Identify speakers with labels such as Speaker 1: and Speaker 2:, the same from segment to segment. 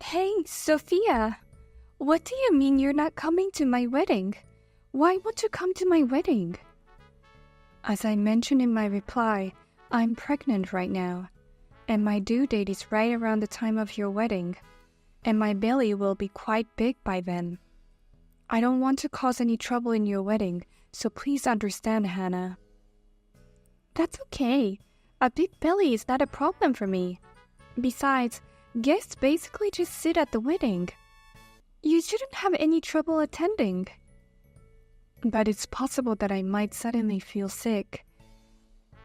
Speaker 1: Hey, Sophia, what do you mean you're not coming to my wedding? Why won't you come to my wedding? As I mentioned in my reply, I'm pregnant right now, and my due date is right around the time of your wedding, and my belly will be quite big by then. I don't want to cause any trouble in your wedding, so please understand, Hannah. That's okay. A big belly is not a problem for me. Besides, guests basically just sit at the wedding. You shouldn't have any trouble attending. But it's possible that I might suddenly feel sick.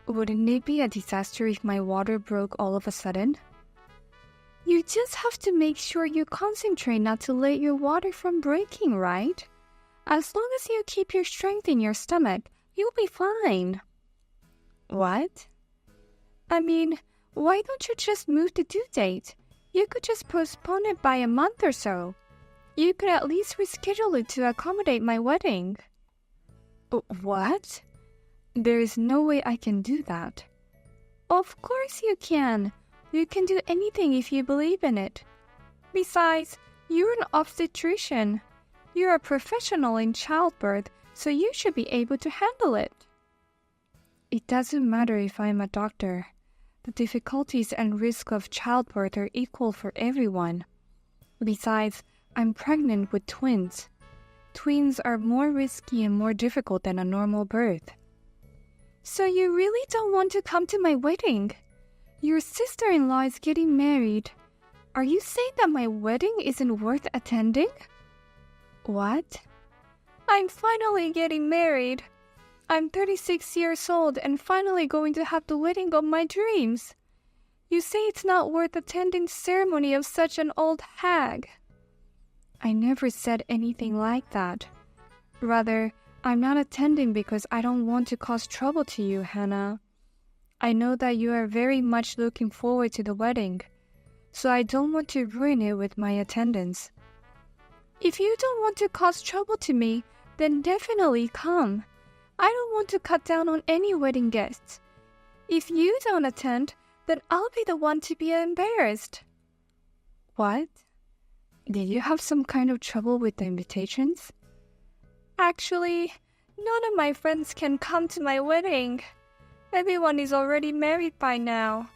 Speaker 1: Wouldn't it be a disaster if my water broke all of a sudden? You just have to make sure you concentrate not to let your water from breaking, right? As long as you keep your strength in your stomach, you'll be fine. What? I mean, why don't you just move the due date? You could just postpone it by a month or so. You could at least reschedule it to accommodate my wedding. What? There is no way I can do that. Of course you can. You can do anything if you believe in it. Besides, you're an obstetrician. You're a professional in childbirth, so you should be able to handle it. It doesn't matter if I'm a doctor. The difficulties and risk of childbirth are equal for everyone. Besides, I'm pregnant with twins. Twins are more risky and more difficult than a normal birth. So you really don't want to come to my wedding? Your sister-in-law is getting married. Are you saying that my wedding isn't worth attending? What? I'm finally getting married. I'm 36 years old and finally going to have the wedding of my dreams. You say it's not worth attending the ceremony of such an old hag. I never said anything like that. Rather, I'm not attending because I don't want to cause trouble to you, Hannah. I know that you are very much looking forward to the wedding, so I don't want to ruin it with my attendance. If you don't want to cause trouble to me, then definitely come. I don't want to cut down on any wedding guests. If you don't attend, then I'll be the one to be embarrassed. What? Did you have some kind of trouble with the invitations? Actually, none of my friends can come to my wedding. Everyone is already married by now.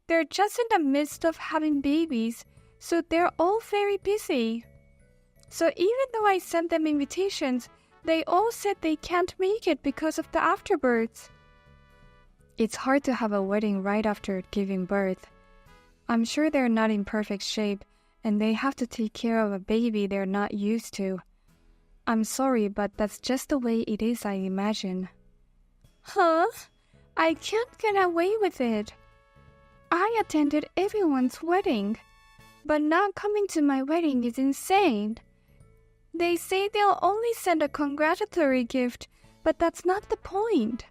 Speaker 1: They're just in the midst of having babies, so they're all very busy. So even though I sent them invitations, they all said they can't make it because of the afterbirths. It's hard to have a wedding right after giving birth. I'm sure they're not in perfect shape, and they have to take care of a baby they're not used to. I'm sorry, but that's just the way it is, I imagine. Huh? I can't get away with it. I attended everyone's wedding, but not coming to my wedding is insane. They say they'll only send a congratulatory gift, but that's not the point.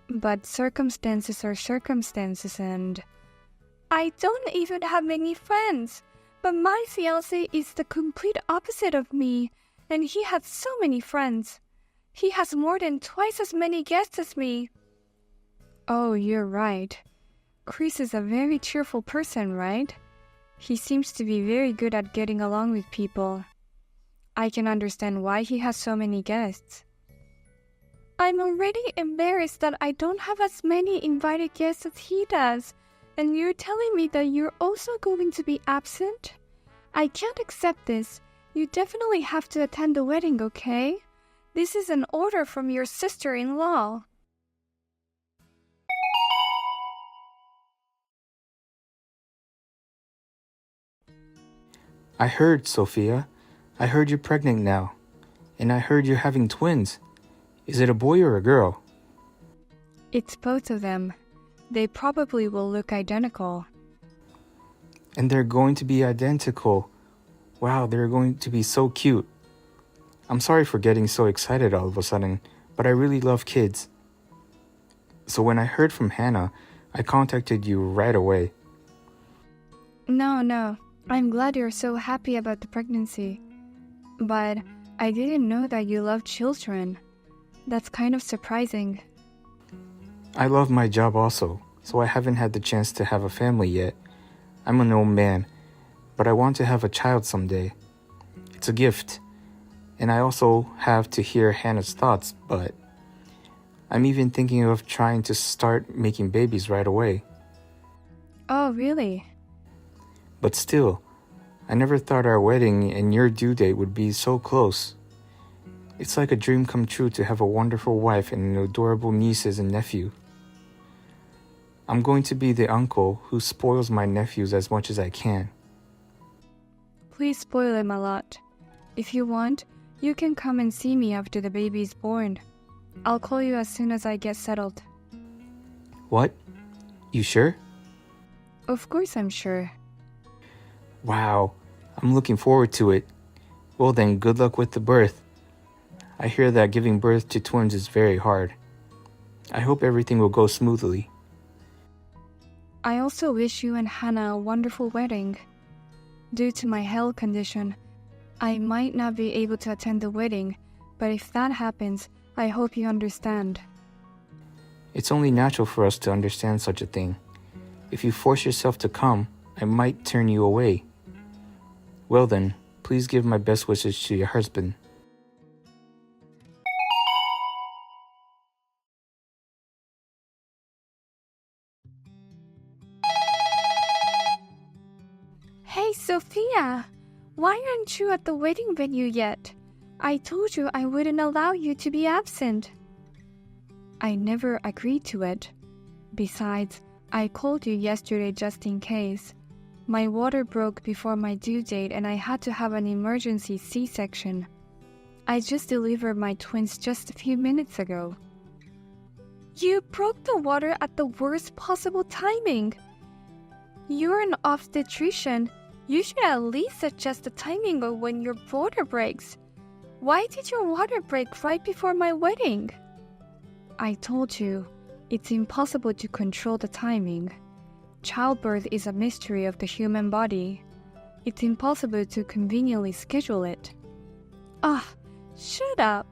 Speaker 1: But circumstances are circumstances, and I don't even have many friends, but my fiancé is the complete opposite of me, and he has so many friends. He has more than twice as many guests as me. Oh, you're right. Chris is a very cheerful person, right? He seems to be very good at getting along with people. I can understand why he has so many guests. I'm already embarrassed that I don't have as many invited guests as he does, and you're telling me that you're also going to be absent? I can't accept this. You definitely have to attend the wedding, okay? This is an order from your sister-in-law.
Speaker 2: I heard, Sophia. I heard you're pregnant now. And I heard you're having twins. Is it a boy or a girl?
Speaker 1: It's both of them. They probably will look identical.
Speaker 2: And they're going to be identical. Wow, they're going to be so cute. I'm sorry for getting so excited all of a sudden, but I really love kids. So when I heard from Hannah, I contacted you right away.
Speaker 1: No. I'm glad you're so happy about the pregnancy. But I didn't know that you love children. That's kind of surprising.
Speaker 2: I love my job also, so I haven't had the chance to have a family yet. I'm an old man, but I want to have a child someday. It's a gift. And I also have to hear Hannah's thoughts, but I'm even thinking of trying to start making babies right away.
Speaker 1: Oh, really?
Speaker 2: But still, I never thought our wedding and your due date would be so close. It's like a dream come true to have a wonderful wife and adorable nieces and nephew. I'm going to be the uncle who spoils my nephews as much as I can.
Speaker 1: Please spoil him a lot. If you want, you can come and see me after the baby is born. I'll call you as soon as I get settled.
Speaker 2: What? You sure?
Speaker 1: Of course I'm sure.
Speaker 2: Wow, I'm looking forward to it. Well then, good luck with the birth. I hear that giving birth to twins is very hard. I hope everything will go smoothly.
Speaker 1: I also wish you and Hannah a wonderful wedding. Due to my health condition, I might not be able to attend the wedding, but if that happens, I hope you understand.
Speaker 2: It's only natural for us to understand such a thing. If you force yourself to come, I might turn you away. Well then, please give my best wishes to your husband.
Speaker 1: Hey, Sophia! Why aren't you at the wedding venue yet? I told you I wouldn't allow you to be absent. I never agreed to it. Besides, I called you yesterday just in case. My water broke before my due date and I had to have an emergency C-section. I just delivered my twins just a few minutes ago. You broke the water at the worst possible timing. You're an obstetrician. You should at least adjust the timing of when your water breaks. Why did your water break right before my wedding? I told you, it's impossible to control the timing. Childbirth is a mystery of the human body. It's impossible to conveniently schedule it. Ah, shut up.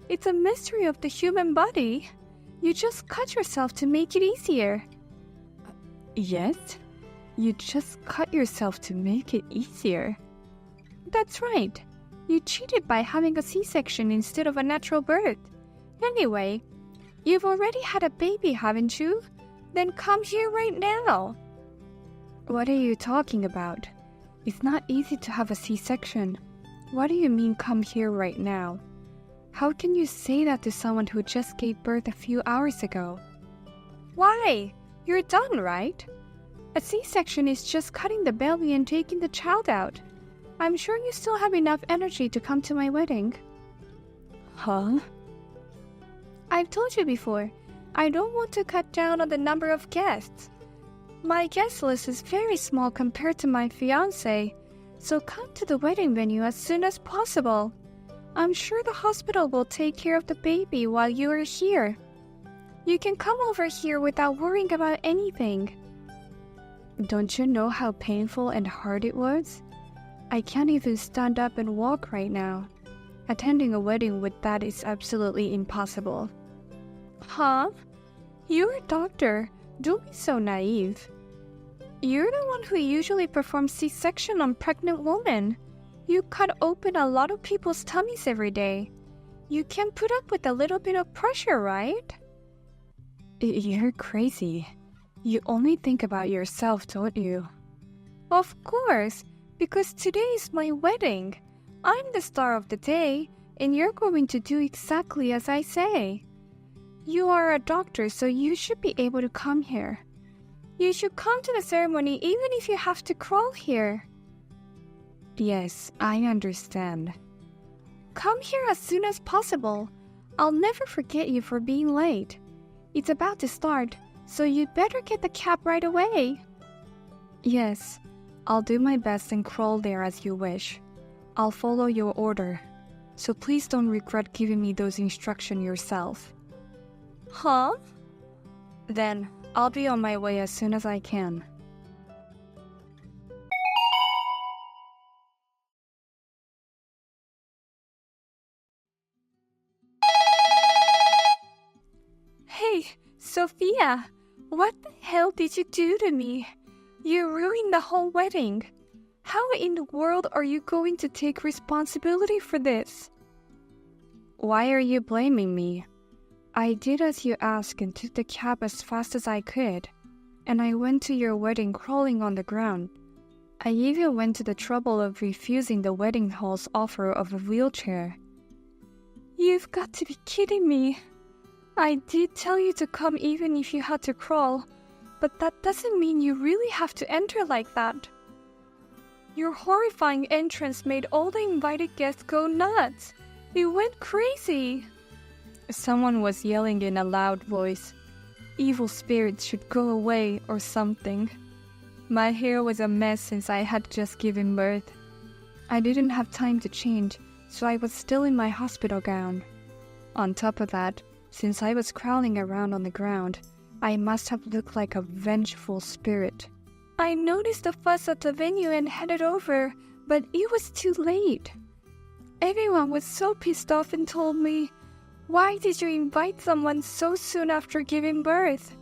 Speaker 1: It's a mystery of the human body. You just cut yourself to make it easier. Yes? You just cut yourself to make it easier. That's right. You cheated by having a C-section instead of a natural birth. Anyway, you've already had a baby, haven't you? Then come here right now. What are you talking about? It's not easy to have a C-section. What do you mean come here right now? How can you say that to someone who just gave birth a few hours ago? Why? You're done, right? A C-section is just cutting the belly and taking the child out. I'm sure you still have enough energy to come to my wedding. Huh? I've told you before, I don't want to cut down on the number of guests. My guest list is very small compared to my fiancé, so come to the wedding venue as soon as possible. I'm sure the hospital will take care of the baby while you are here. You can come over here without worrying about anything. Don't you know how painful and hard it was? I can't even stand up and walk right now. Attending a wedding with that is absolutely impossible. Huh? You're a doctor. Don't be so naive. You're the one who usually performs C-section on pregnant women. You cut open a lot of people's tummies every day. You can put up with a little bit of pressure, right? You're crazy. You only think about yourself, don't you? Of course, because today is my wedding. I'm the star of the day, and you're going to do exactly as I say. You are a doctor, so you should be able to come here. You should come to the ceremony even if you have to crawl here. Yes, I understand. Come here as soon as possible. I'll never forget you for being late. It's about to start, so you'd better get the cab right away. Yes, I'll do my best and crawl there as you wish. I'll follow your order, so please don't regret giving me those instructions yourself. Huh? Then, I'll be on my way as soon as I can. Hey, Sophia! What the hell did you do to me? You ruined the whole wedding. How in the world are you going to take responsibility for this? Why are you blaming me? I did as you asked and took the cab as fast as I could, and I went to your wedding crawling on the ground. I even went to the trouble of refusing the wedding hall's offer of a wheelchair. You've got to be kidding me. I did tell you to come even if you had to crawl, but that doesn't mean you really have to enter like that. Your horrifying entrance made all the invited guests go nuts. It went crazy. Someone was yelling in a loud voice. Evil spirits should go away or something. My hair was a mess since I had just given birth. I didn't have time to change, so I was still in my hospital gown. On top of that, since I was crawling around on the ground, I must have looked like a vengeful spirit. I noticed the fuss at the venue and headed over, but it was too late. Everyone was so pissed off and told me, "Why did you invite someone so soon after giving birth?"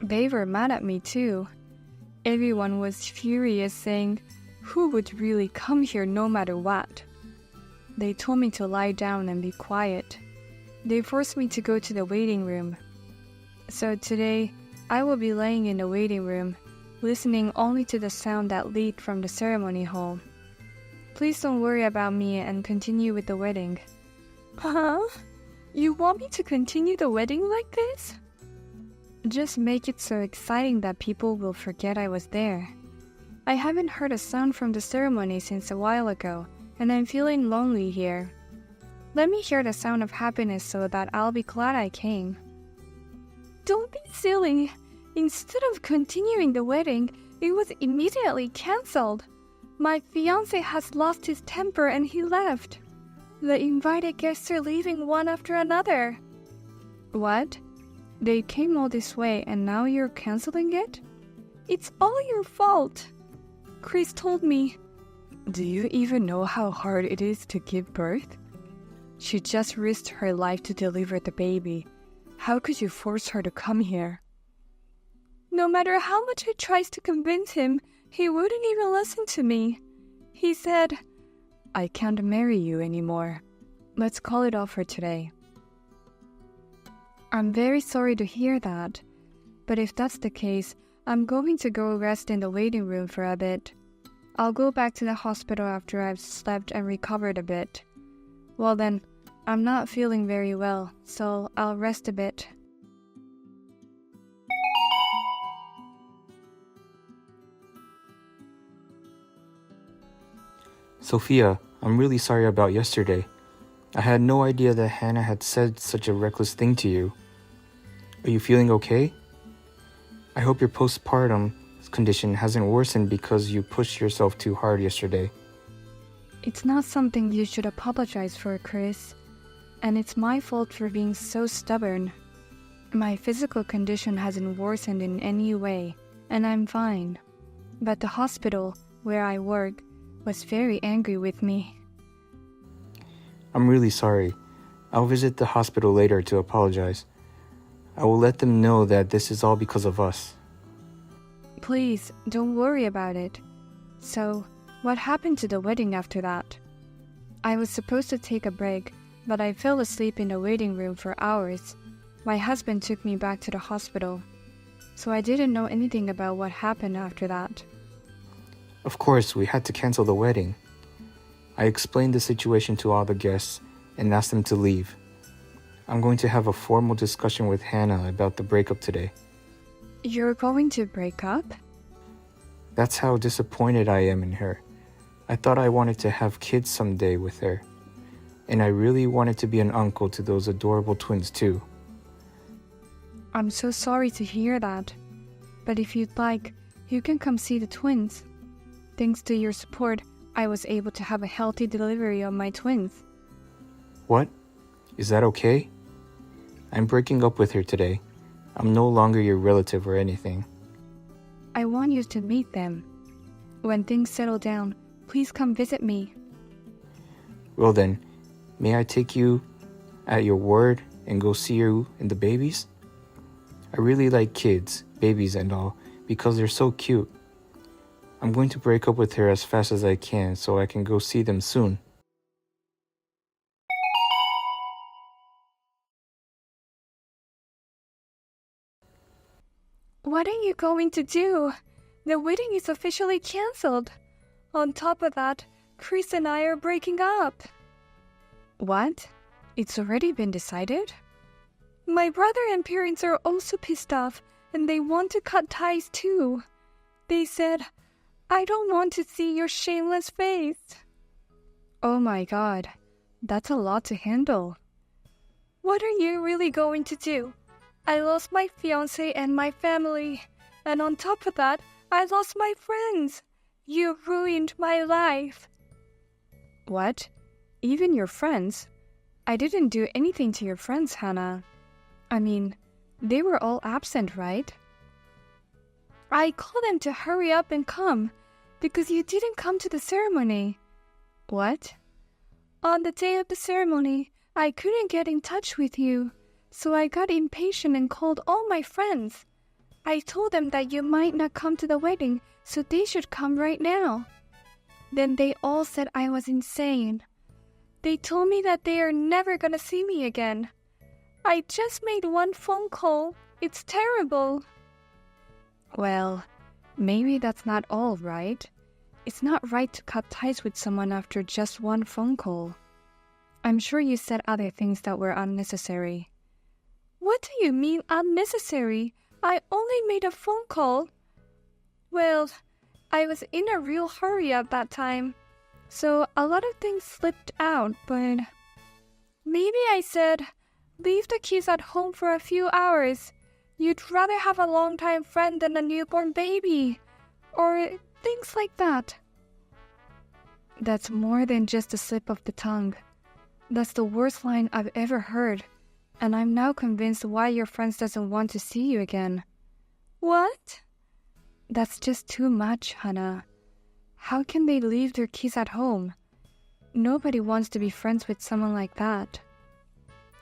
Speaker 1: They were mad at me too. Everyone was furious, saying, "Who would really come here no matter what?" They told me to lie down and be quiet. They forced me to go to the waiting room. So today, I will be laying in the waiting room, listening only to the sound that leaked from the ceremony hall. Please don't worry about me and continue with the wedding. Huh? You want me to continue the wedding like this? Just make it so exciting that people will forget I was there. I haven't heard a sound from the ceremony since a while ago, and I'm feeling lonely here. Let me hear the sound of happiness so that I'll be glad I came. Don't be silly. Instead of continuing the wedding, it was immediately cancelled. My fiancé has lost his temper and he left. The invited guests are leaving one after another. What? They came all this way and now you're cancelling it? It's all your fault. Chris told me. Do you even know how hard it is to give birth? She just risked her life to deliver the baby. How could you force her to come here? No matter how much I tried to convince him, he wouldn't even listen to me. He said, "I can't marry you anymore. Let's call it off for today." I'm very sorry to hear that, but if that's the case, I'm going to go rest in the waiting room for a bit. I'll go back to the hospital after I've slept and recovered a bit. Well then, I'm not feeling very well, so I'll rest a bit.
Speaker 2: Sophia, I'm really sorry about yesterday. I had no idea that Hannah had said such a reckless thing to you. Are you feeling okay? I hope your postpartum condition hasn't worsened because you pushed yourself too hard yesterday.
Speaker 1: It's not something you should apologize for, Chris. And it's my fault for being so stubborn. My physical condition hasn't worsened in any way, and I'm fine. But the hospital, where I work, was very angry with me.
Speaker 2: I'm really sorry. I'll visit the hospital later to apologize. I will let them know that this is all because of us.
Speaker 1: Please, don't worry about it. So, what happened to the wedding after that? I was supposed to take a break, but I fell asleep in the waiting room for hours. My husband took me back to the hospital, so I didn't know anything about what happened after that.
Speaker 2: Of course, we had to cancel the wedding. I explained the situation to all the guests and asked them to leave. I'm going to have a formal discussion with Hannah about the breakup today.
Speaker 1: You're going to break up?
Speaker 2: That's how disappointed I am in her. I thought I wanted to have kids someday with her. And I really wanted to be an uncle to those adorable twins too.
Speaker 1: I'm so sorry to hear that. But if you'd like, you can come see the twins. Thanks to your support, I was able to have a healthy delivery of my twins.
Speaker 2: What? Is that okay? I'm breaking up with her today. I'm no longer your relative or anything.
Speaker 1: I want you to meet them. When things settle down, please come visit me.
Speaker 2: Well then, may I take you at your word and go see you and the babies? I really like kids, babies and all, because they're so cute. I'm going to break up with her as fast as I can so I can go see them soon.
Speaker 1: What are you going to do? The wedding is officially cancelled. On top of that, Chris and I are breaking up. What? It's already been decided? My brother and parents are also pissed off, and they want to cut ties too. They said, I don't want to see your shameless face. Oh my god, that's a lot to handle. What are you really going to do? I lost my fiancé and my family, and on top of that, I lost my friends. You ruined my life. What? Even your friends? I didn't do anything to your friends, Hannah. I mean, they were all absent, right? I called them to hurry up and come, because you didn't come to the ceremony. What? On the day of the ceremony, I couldn't get in touch with you, so I got impatient and called all my friends. I told them that you might not come to the wedding, so they should come right now. Then they all said I was insane. They told me that they are never gonna see me again. I just made one phone call. It's terrible. Well, maybe that's not all, right? It's not right to cut ties with someone after just one phone call. I'm sure you said other things that were unnecessary. What do you mean unnecessary? I only made a phone call. Well, I was in a real hurry at that time, so a lot of things slipped out, but maybe I said, leave the keys at home for a few hours. You'd rather have a longtime friend than a newborn baby, or things like that. That's more than just a slip of the tongue. That's the worst line I've ever heard, and I'm now convinced why your friends doesn't want to see you again. What? That's just too much, Hannah. How can they leave their keys at home? Nobody wants to be friends with someone like that.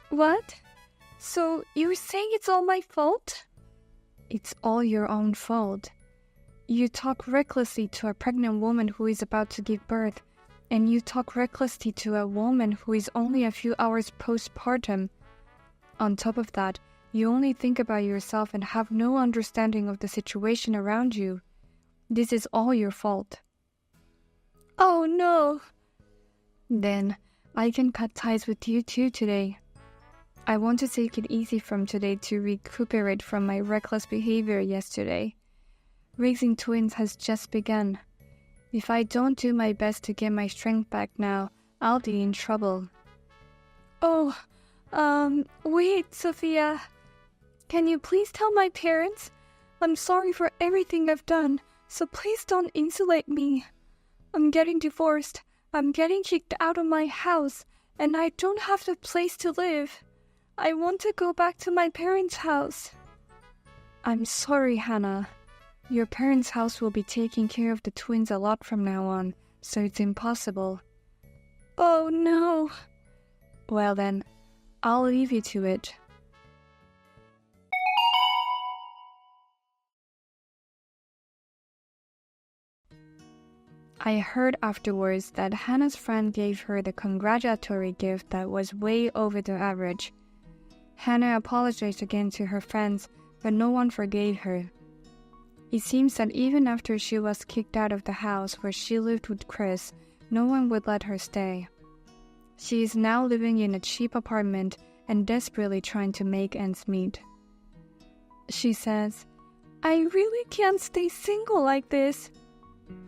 Speaker 1: What? So you're saying it's all my fault? It's all your own fault. You talk recklessly to a pregnant woman who is about to give birth, and you talk recklessly to a woman who is only a few hours postpartum. On top of that, you only think about yourself and have no understanding of the situation around you. This is all your fault. Oh no! Then I can cut ties with you too today. I want to take it easy from today to recuperate from my reckless behavior yesterday. Raising twins has just begun. If I don't do my best to get my strength back now, I'll be in trouble. Oh, wait, Sophia. Can you please tell my parents? I'm sorry for everything I've done, so please don't insulate me. I'm getting divorced, I'm getting kicked out of my house, and I don't have the place to live. I want to go back to my parents' house. I'm sorry, Hannah. Your parents' house will be taking care of the twins a lot from now on, so it's impossible. Oh no. Well then, I'll leave you to it. I heard afterwards that Hannah's friend gave her the congratulatory gift that was way over the average. Hannah apologized again to her friends, but no one forgave her. It seems that even after she was kicked out of the house where she lived with Chris, no one would let her stay. She is now living in a cheap apartment and desperately trying to make ends meet. She says, I really can't stay single like this.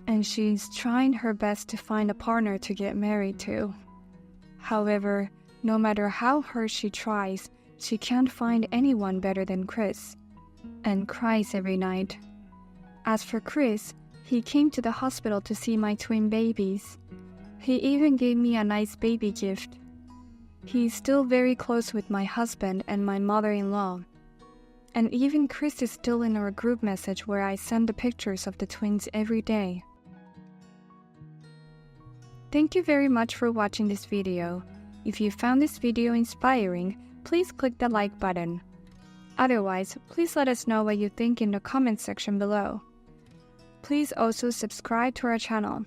Speaker 1: And she's trying her best to find a partner to get married to. However, no matter how hard she tries, she can't find anyone better than Chris, and cries every night. As for Chris, he came to the hospital to see my twin babies. He even gave me a nice baby gift. He is still very close with my husband and my mother-in-law. And even Chris is still in our group message where I send the pictures of the twins every day. Thank you very much for watching this video. If you found this video inspiring, please click the like button. Otherwise, please let us know what you think in the comment section below. Please also subscribe to our channel.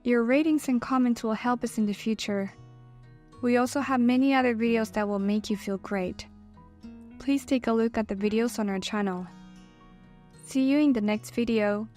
Speaker 1: Your ratings and comments will help us in the future. We also have many other videos that will make you feel great. Please take a look at the videos on our channel. See you in the next video.